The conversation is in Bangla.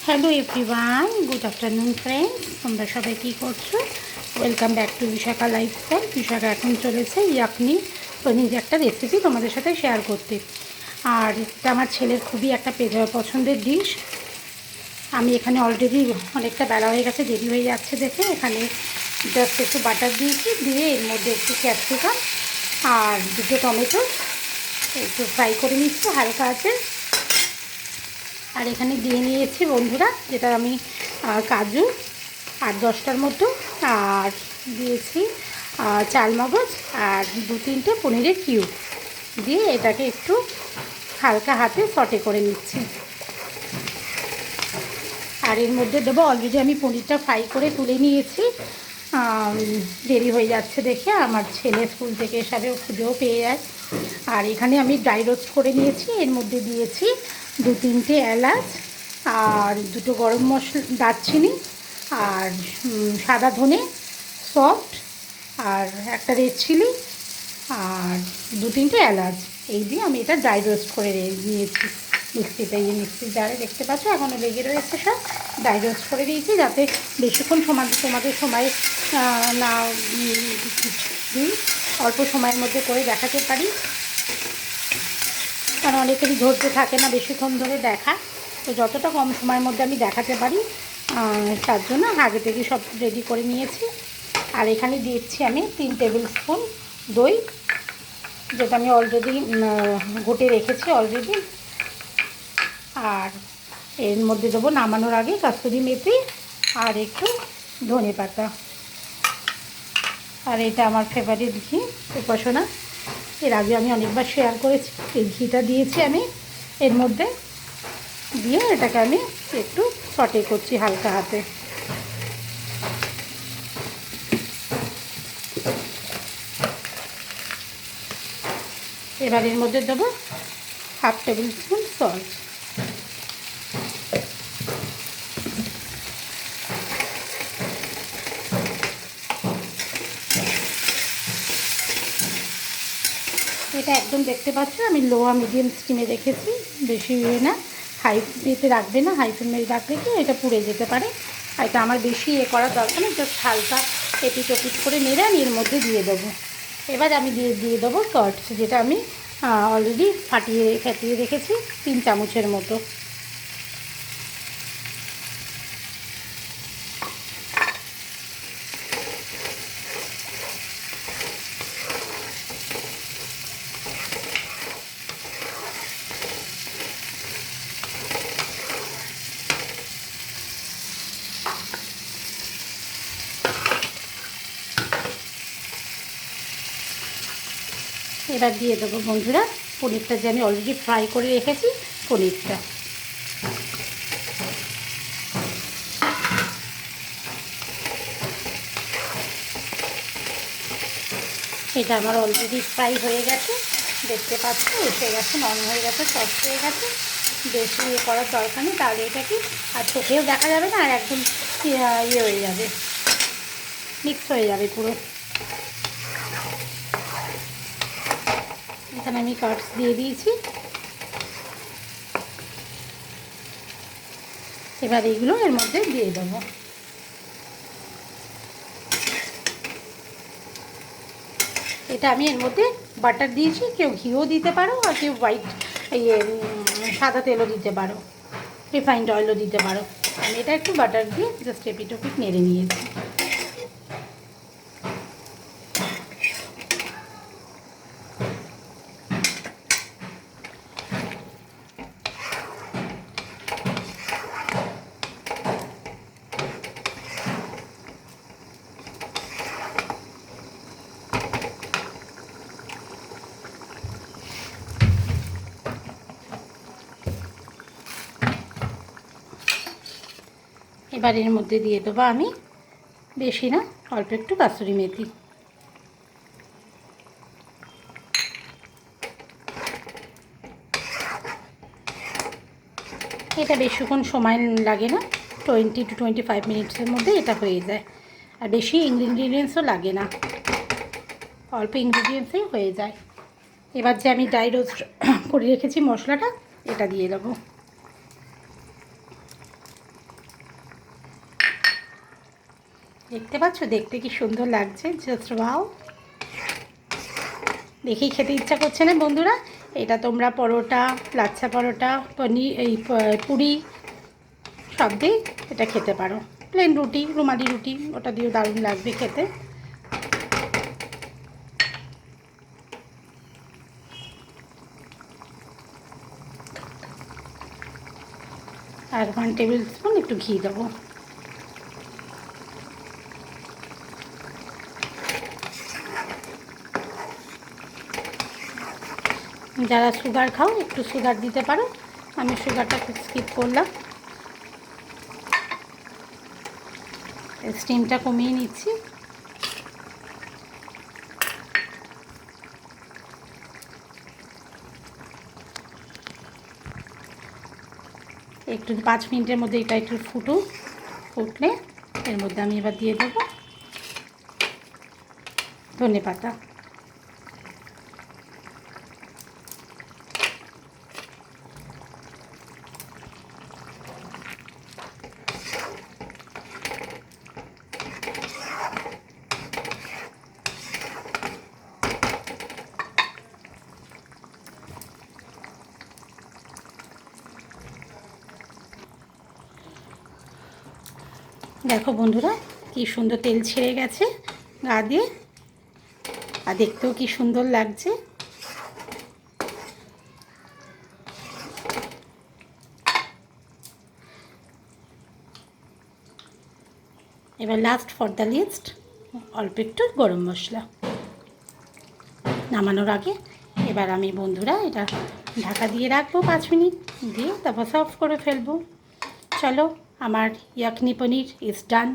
Hello everyone, good afternoon friends. তোমরা সবাই কী করছো? Welcome back to Bishakha lifestyle. Bishakha এখন চলেছে ইয়াকনি পনির একটা রেসিপি তোমাদের সাথে শেয়ার করতে। আর এটা আমার ছেলের খুবই একটা পছন্দের ডিশ। আমি এখানে অলরেডি অনেকটা বেলা হয়ে গেছে, দেরি হয়ে যাচ্ছে দেখে এখানে জাস্ট একটু বাটার দিয়েছি, দিয়ে এর মধ্যে একটু ক্যাপসিকাম আর দুটো টমেটো একটু ফ্রাই করে নিচ্ছি হালকা আছে। আর এখানে দিয়ে নিয়েছি বন্ধুরা, যেটা আমি কাজু 8-10টার মতো, আর দিয়েছি চালমগজ আর 2-3টে পনিরের কিউব দিয়ে এটাকে একটু হালকা হাতে সটে করে নিচ্ছি। আর এর মধ্যে দেবো, অলরেডি আমি পনিরটা ফ্রাই করে তুলে নিয়েছি। দেরি হয়ে যাচ্ছে দেখে, আমার ছেলে স্কুল থেকে এসবেও খুঁজেও পেয়ে যায়। আর এখানে আমি ড্রাই রোস্ট করে নিয়েছি, এর মধ্যে দিয়েছি 2-3টে এলাচ আর 2টো গরম মশলা, দারচিনি আর সাদা ধনে সফট আর একটা রেড চিলি আর 2-3টে এলাচ। এই দিয়ে আমি এটা ড্রাই রোস্ট করে নিয়েছি মিক্সিতে। এই মিক্সির জারে দেখতে পাচ্ছ এখনও লেগে রয়েছে, সব ড্রাই রোস্ট করে দিয়েছি যাতে বেশিক্ষণ তোমাদের সময় না দিই, অল্প সময়ের মধ্যে করে দেখাতে পারি। কারণ অনেকেরই ধৈর্য থাকে না বেশিক্ষণ ধরে দেখা, তো যতটা কম সময়ের মধ্যে আমি দেখাতে পারি তার জন্য আগে থেকে সব রেডি করে নিয়েছি। আর এখানে দিচ্ছি আমি 3 টেবিল স্পুন দই, যেটা আমি অলরেডি ঘুটে রেখেছি অলরেডি। আর এর মধ্যে দেবো নামানোর আগে কাসুরি মেথি আর একটু ধনে পাতা। আর এটা আমার ফেভারিট ঘি, উপাসনা। এর আগে আমি অনেকবার শেয়ার করেছি। এই ঘিটা দিয়েছি আমি এর মধ্যে, দিয়ে এটাকে আমি একটু সটে করছি হালকা হাতে। এবার এর মধ্যে দেবো 1/2 টেবিল স্পুন সল্ট। এটা একদম দেখতে পাচ্ছ আমি লো আর মিডিয়াম স্টিমে রেখেছি, বেশি না হাই এতে রাখবে না, হাই ফ্লেমে রাখলে কি এটা পুড়ে যেতে পারে। আর এটা আমার বেশি করার দরকার নেই, জাস্ট হালকা এপিট ওপিট করে নেড়ে আমি এর মধ্যে দিয়ে দেবো। এবার আমি দিয়ে দেবো সল্ট, যেটা আমি অলরেডি ফাটিয়ে রেখেছি 3 চামচের মতো। এবার দিয়ে দেবো বন্ধুরা পনিরটা, যে আমি অলরেডি ফ্রাই করে রেখেছি পনিরটা। এটা আমার অলরেডি ফ্রাই হয়ে গেছে, দেখতে পাচ্ছ এসে গেছে, নরম হয়ে গেছে, সফট হয়ে গেছে। বেশি করার দরকার নেই, তাহলে এটা কি আর চোখেও দেখা যাবে না, আর একদম হয়ে যাবে, মিক্স হয়ে যাবে পুরো। এখানে আমি কাটস দিয়ে দিয়েছি। এবার এইগুলো এর মধ্যে দিয়ে দেবো। এটা আমি এর মধ্যে বাটার দিয়েছি, কেউ ঘিও দিতে পারো আর কেউ সাদা তেলও দিতে পারো, রিফাইন্ড অয়েলও দিতে পারো। আমি এটা একটু বাটার দিয়ে জাস্ট এপিট ওপিট নেড়ে নিয়েছি। এবার এর মধ্যে দিয়ে দেবো আমি, বেশি না অল্প একটু কাসুরি মেথি। এটা বেশিক্ষণ সময় লাগে না, 20 to 25 মিনিটসের মধ্যে এটা হয়ে যায়। আর বেশি ইনগ্রিডিয়েন্টসও লাগে না, অল্প ইনগ্রিডিয়েন্টসেই হয়ে যায়। এবার যে আমি ড্রাই রোস্ট করে রেখেছি মশলাটা, এটা দিয়ে দেবো। দেখতে পাচ্ছ, দেখতে কি সুন্দর লাগছে, জাস্ট ওয়াও। দেখেই খেতে ইচ্ছা করছে না বন্ধুরা? এটা তোমরা পরোটা, লাচ্ছা পরোটা, পনির, এই পুরি সব দিয়ে এটা খেতে পারো। প্লেন রুটি, রুমালি রুটি, ওটা দিয়েও দারুণ লাগবে খেতে। আর 1 টেবিল স্পুন একটু ঘি দেবো। যারা সুগার খাও একটু সুগার দিতে পারো, আমি সুগারটাকে স্কিপ করলাম। স্টিমটা কমিয়ে নিচ্ছি। একটু 5 মিনিটের মধ্যে এটা একটু ফুটলে এর মধ্যে আমি এবার দিয়ে দেবো ধনেপাতা। দেখো বন্ধুরা, কি সুন্দর তেল ছেড়ে গেছে গা দিয়ে, আর দেখতেও কি সুন্দর লাগছে। এবার লাস্ট ফর দ্য লিস্ট অল্প একটু গরম মশলা নামানোর আগে। এবার আমি বন্ধুরা এটা ঢাকা দিয়ে রাখবো 5 মিনিট, দিয়ে তারপর সার্ভ করে ফেলবো। চলো, আমার ইয়াকনি পনির ইজ ডান।